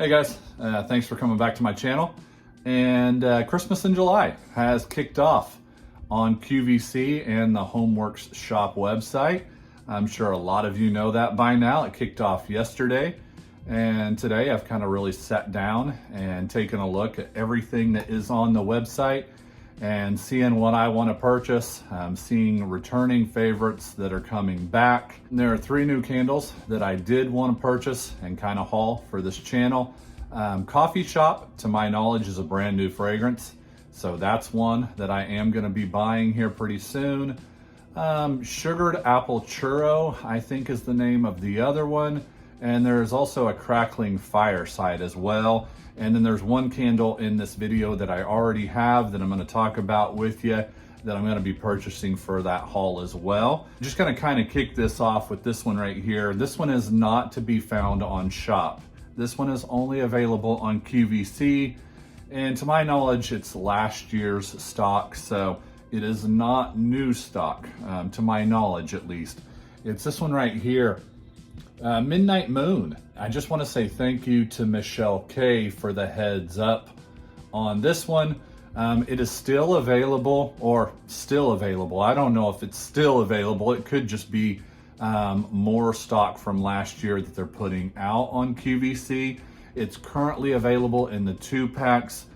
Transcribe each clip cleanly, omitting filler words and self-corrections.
Hey guys, thanks for coming back to my channel. And Christmas in July has kicked off on QVC and the Homeworks shop website. I'm sure a lot of you know that by now. It kicked off yesterday, and today I've kind of really sat down and taken a look at everything that is on the website and seeing what I want to purchase. I'm seeing returning favorites that are coming back. There are 3 new candles that I did want to purchase and kind of haul for this channel. Coffee Shop, to my knowledge, is a brand new fragrance, so that's one that I am going to be buying here pretty soon. Sugared Apple Churro, I think, is the name of the other one. And there's also a Crackling Fireside as well. And then there's one candle in this video that I already have that I'm going to talk about with you that I'm going to be purchasing for that haul as well. Just going to kind of kick this off with this one right here. This one is not to be found on Shop. This one is only available on QVC. And to my knowledge, it's last year's stock. So it is not new stock, to my knowledge at least. It's this one right here. Midnight Moon. I just want to say thank you to Michelle K for the heads up on this one. It is still available, or still available. I don't know if it's still available. It could just be more stock from last year that they're putting out on QVC. It's currently available in the 2-packs.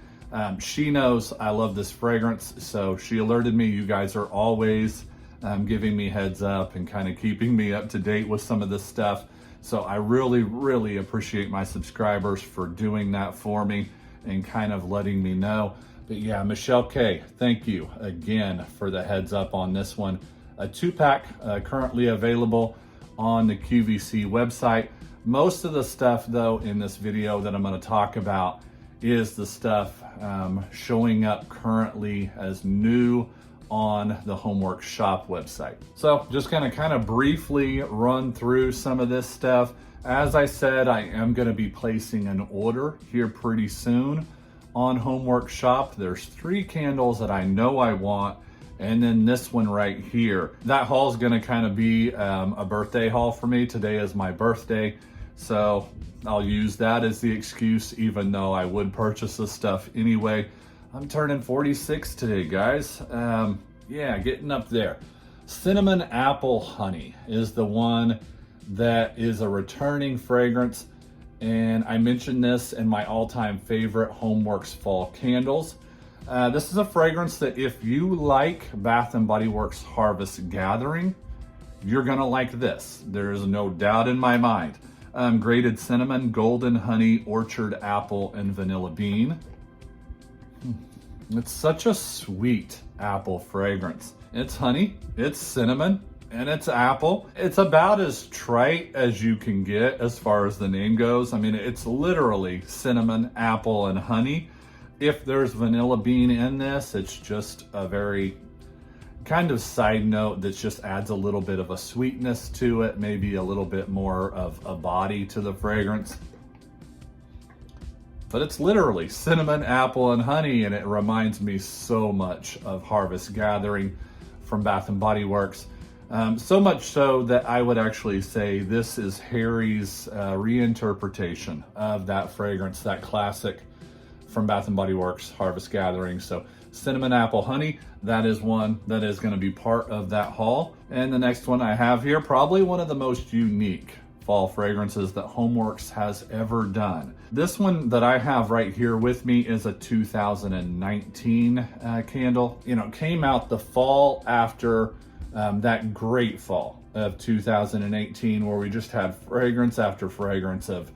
She knows I love this fragrance, so she alerted me. You guys are always giving me heads up and kind of keeping me up to date with some of this stuff. So I really appreciate my subscribers for doing that for me and kind of letting me know. But yeah, Michelle K, thank you again for the heads up on this one. A 2-pack currently available on the QVC website. Most of the stuff though in this video that I'm going to talk about is the stuff showing up currently as new on the Homeworks shop website. So just gonna kind of briefly run through some of this stuff. As I said, I am gonna be placing an order here pretty soon on Homeworks shop. There's 3 candles that I know I want, and then this one right here. That haul is gonna kind of be a birthday haul for me. Today is my birthday, so I'll use that as the excuse, even though I would purchase this stuff anyway. I'm turning 46 today, guys. Yeah, getting up there. Cinnamon Apple Honey is the one that is a returning fragrance. And I mentioned this in my all-time favorite Homeworks fall candles. This is a fragrance that if you like Bath & Body Works Harvest Gathering, you're gonna like this. There is no doubt in my mind. Grated cinnamon, golden honey, orchard apple, and vanilla bean. It's such a sweet apple fragrance. It's honey, it's cinnamon, and it's apple. It's about as trite as you can get as far as the name goes. I mean, it's literally cinnamon, apple, and honey. If there's vanilla bean in this, it's just a very kind of side note that just adds a little bit of a sweetness to it, maybe a little bit more of a body to the fragrance. But it's literally cinnamon, apple, and honey, and it reminds me so much of Harvest Gathering from Bath & Body Works. So much so that I would actually say this is Harry's reinterpretation of that fragrance, that classic from Bath & Body Works, Harvest Gathering. So cinnamon, apple, honey, that is one that is going to be part of that haul. And the next one I have here, probably one of the most unique fall fragrances that Homeworks has ever done. This one that I have right here with me is a 2019 candle. You know, it came out the fall after that great fall of 2018 where we just had fragrance after fragrance of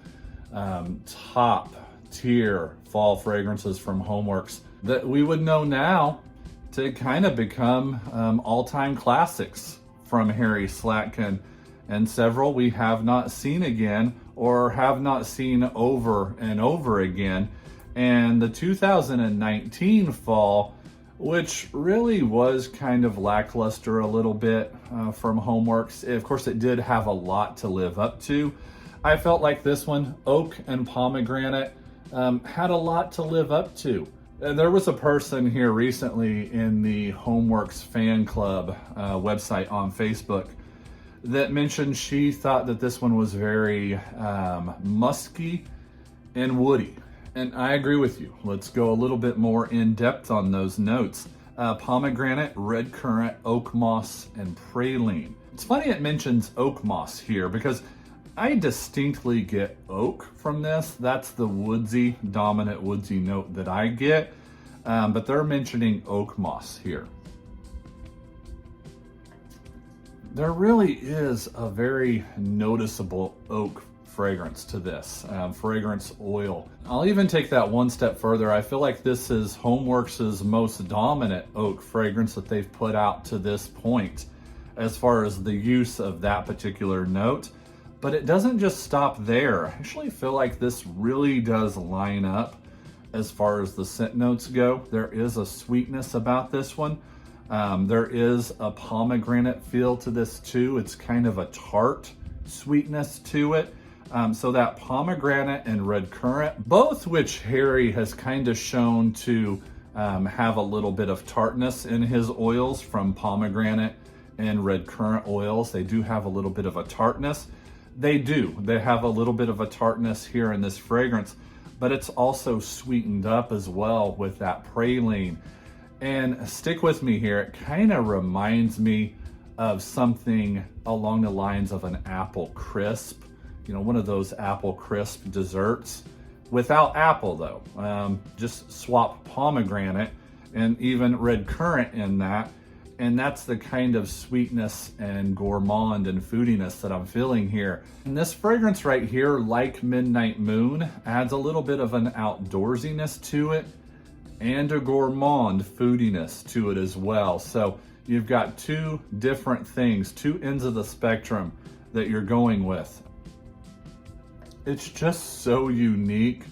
top tier fall fragrances from Homeworks that we would know now to kind of become all-time classics from Harry Slatkin, and several we have not seen again or have not seen over and over again. And the 2019 fall, which really was kind of lackluster a little bit from Homeworks. Of course, it did have a lot to live up to. I felt like this one, Oak and Pomegranate, had a lot to live up to. There was a person here recently in the Homeworks fan club website on Facebook that mentioned she thought that this one was very musky and woody. And I agree with you. Let's go a little bit more in depth on those notes. Pomegranate, red currant, oak moss, and praline. It's funny it mentions oak moss here because I distinctly get oak from this. That's the woodsy, dominant woodsy note that I get. But they're mentioning oak moss here. There really is a very noticeable oak fragrance to this, fragrance oil. I'll even take that one step further. I feel like this is Homeworks' most dominant oak fragrance that they've put out to this point as far as the use of that particular note. But it doesn't just stop there. I actually feel like this really does line up as far as the scent notes go. There is a sweetness about this one. There is a pomegranate feel to this too. It's kind of a tart sweetness to it. So that pomegranate and red currant, both which Harry has kind of shown to have a little bit of tartness in his oils from pomegranate and red currant oils. They do have a little bit of a tartness. They have a little bit of a tartness here in this fragrance, but it's also sweetened up as well with that praline. And stick with me here, it kind of reminds me of something along the lines of an apple crisp, you know, one of those apple crisp desserts. Without apple though, just swap pomegranate and even red currant in that. And that's the kind of sweetness and gourmand and foodiness that I'm feeling here. And this fragrance right here, like Midnight Moon, adds a little bit of an outdoorsiness to it and a gourmand foodiness to it as well. So you've got two different things, two ends of the spectrum that you're going with. It's just so unique.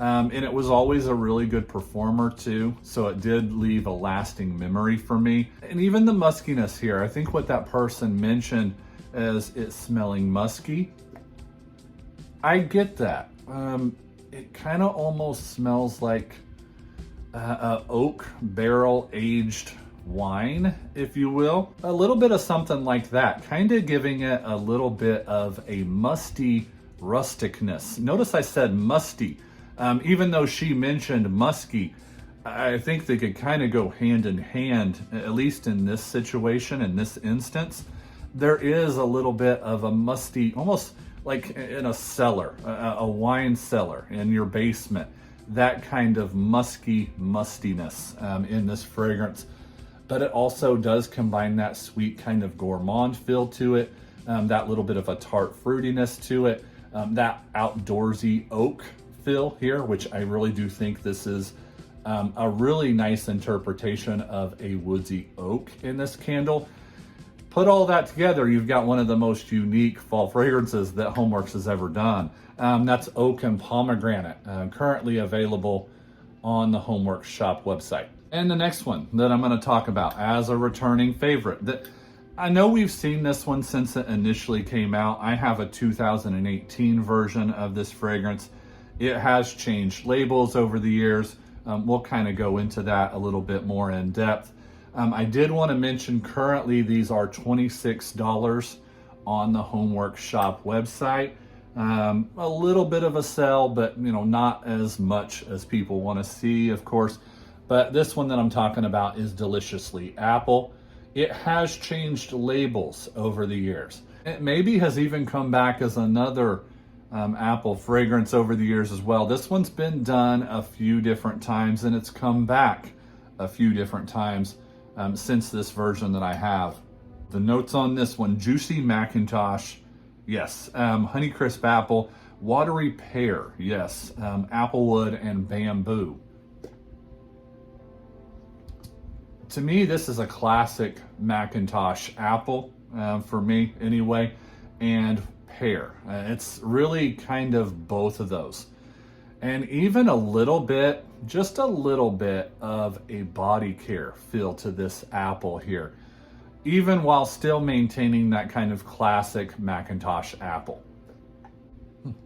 And it was always a really good performer too, so it did leave a lasting memory for me. And even the muskiness here, I think what that person mentioned as it's smelling musky, I get that. It kind of almost smells like oak barrel aged wine, if you will. A little bit of something like that, kind of giving it a little bit of a musty rusticness. Notice I said musty. Even though she mentioned musky, I think they could kind of go hand in hand, at least in this situation, in this instance. There is a little bit of a musty, almost like in a cellar, a wine cellar in your basement. That kind of musky mustiness in this fragrance. But it also does combine that sweet kind of gourmand feel to it, that little bit of a tart fruitiness to it, that outdoorsy oak feel here, which I really do think this is a really nice interpretation of a woodsy oak in this candle. Put all that together, you've got one of the most unique fall fragrances that Homeworks has ever done. That's oak and pomegranate, currently available on the Homeworks shop website. And the next one that I'm going to talk about as a returning favorite, that I know we've seen this one since it initially came out. I have a 2018 version of this fragrance. It has changed labels over the years. We'll kind of go into that a little bit more in depth. I did want to mention currently these are $26 on the Homeworks shop website. A little bit of a sell, but you know, not as much as people want to see, of course. But this one that I'm talking about is Deliciously Apple. It has changed labels over the years. It maybe has even come back as another apple fragrance over the years as well. This one's been done a few different times, and it's come back a few different times since this version that I have. The notes on this one: juicy McIntosh, yes. Honeycrisp apple, watery pear, yes. Applewood and bamboo. To me, this is a classic McIntosh apple, for me anyway, and pear. It's really kind of both of those. And even a little bit, just a little bit of a body care feel to this apple here, even while still maintaining that kind of classic McIntosh apple.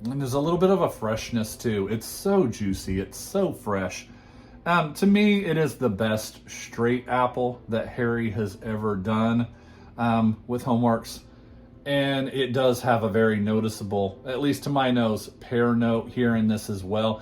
And there's a little bit of a freshness too. It's so juicy, it's so fresh. To me, it is the best straight apple that Harry has ever done with Homeworks. And it does have a very noticeable, at least to my nose, pear note here in this as well.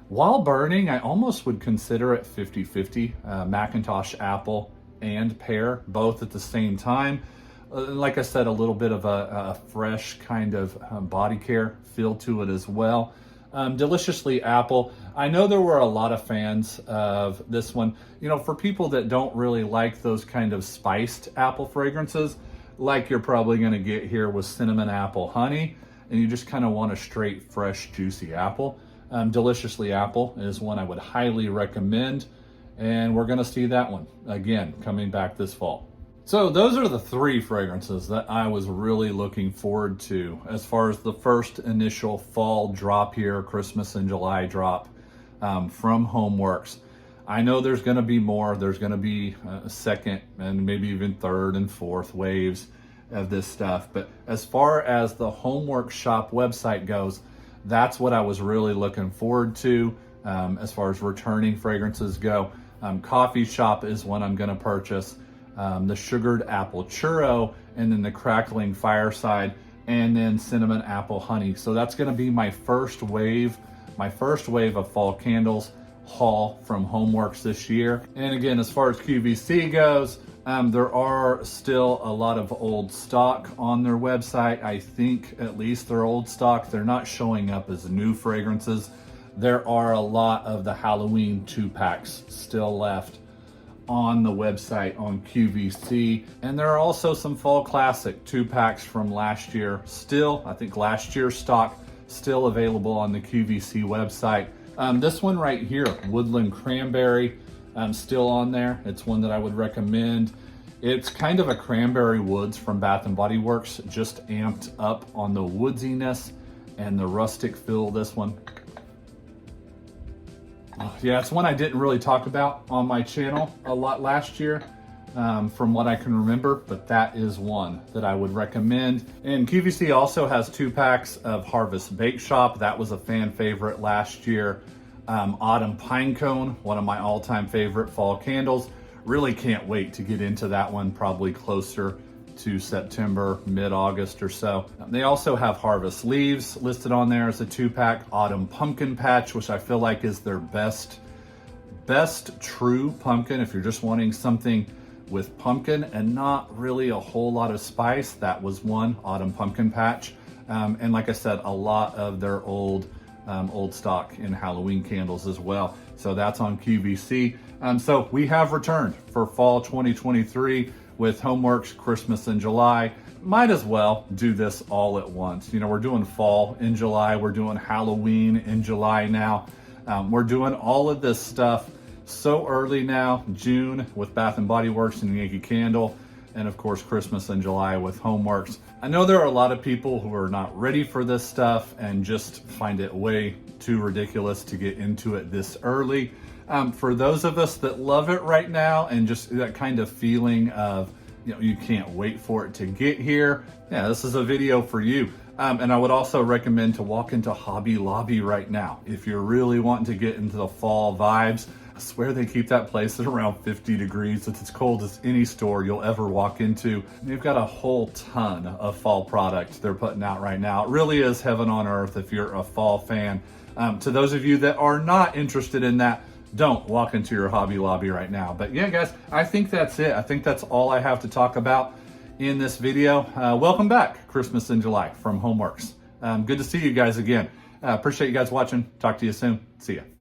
While burning, I almost would consider it 50-50, Macintosh apple and pear, both at the same time. Like I said, a little bit of a fresh kind of body care feel to it as well. Deliciously apple. I know there were a lot of fans of this one. You know, for people that don't really like those kind of spiced apple fragrances, like you're probably going to get here with cinnamon apple honey, and you just kind of want a straight, fresh, juicy apple. Deliciously apple is one I would highly recommend, and we're going to see that one again coming back this fall. So those are the three fragrances that I was really looking forward to as far as the first initial fall drop here, Christmas in July drop from Homeworks. I know there's going to be more. There's going to be a second and maybe even third and fourth waves of this stuff. But as far as the Homeworks shop website goes, that's what I was really looking forward to as far as returning fragrances go. Coffee Shop is one I'm going to purchase. The Sugared Apple Churro, and then the Crackling Fireside, and then Cinnamon Apple Honey. So that's going to be my first wave of fall candles haul from Homeworks this year. And again, as far as QVC goes, there are still a lot of old stock on their website. I think at least they're old stock. They're not showing up as new fragrances. There are a lot of the Halloween 2-packs still left on the website on QVC. And there are also some fall classic 2-packs from last year still, I think last year's stock, still available on the QVC website. This one right here, Woodland Cranberry, still on there. It's one that I would recommend. It's kind of a cranberry woods from Bath & Body Works, just amped up on the woodsiness and the rustic feel of this one. Yeah, it's one I didn't really talk about on my channel a lot last year, from what I can remember, but that is one that I would recommend. And QVC also has 2-packs of Harvest Bake Shop. That was a fan favorite last year. Autumn Pinecone, one of my all-time favorite fall candles. Really can't wait to get into that one, probably closer to September, mid-August or so. They also have Harvest Leaves listed on there as a 2-pack. Autumn Pumpkin Patch, which I feel like is their best true pumpkin. If you're just wanting something with pumpkin and not really a whole lot of spice, that was one, Autumn Pumpkin Patch. And like I said, a lot of their old stock in Halloween candles as well. So that's on QVC. So we have returned for fall 2023 with Homeworks Christmas in July. Might as well do this all at once. You know, we're doing fall in July, we're doing Halloween in July now. We're doing all of this stuff so early now, June with Bath & Body Works and Yankee Candle, and of course Christmas in July with Homeworks. I know there are a lot of people who are not ready for this stuff and just find it way too ridiculous to get into it this early. For those of us that love it right now and just that kind of feeling of, you know, you can't wait for it to get here, yeah, this is a video for you. And I would also recommend to walk into Hobby Lobby right now if you're really wanting to get into the fall vibes. I swear they keep that place at around 50 degrees. It's as cold as any store you'll ever walk into. They've got a whole ton of fall product they're putting out right now. It really is heaven on earth if you're a fall fan. To those of you that are not interested in that, don't walk into your Hobby Lobby right now. But yeah, guys, I think that's it. I think that's all I have to talk about in this video. Welcome back, Christmas in July from Homeworks. Good to see you guys again. Appreciate you guys watching. Talk to you soon. See ya.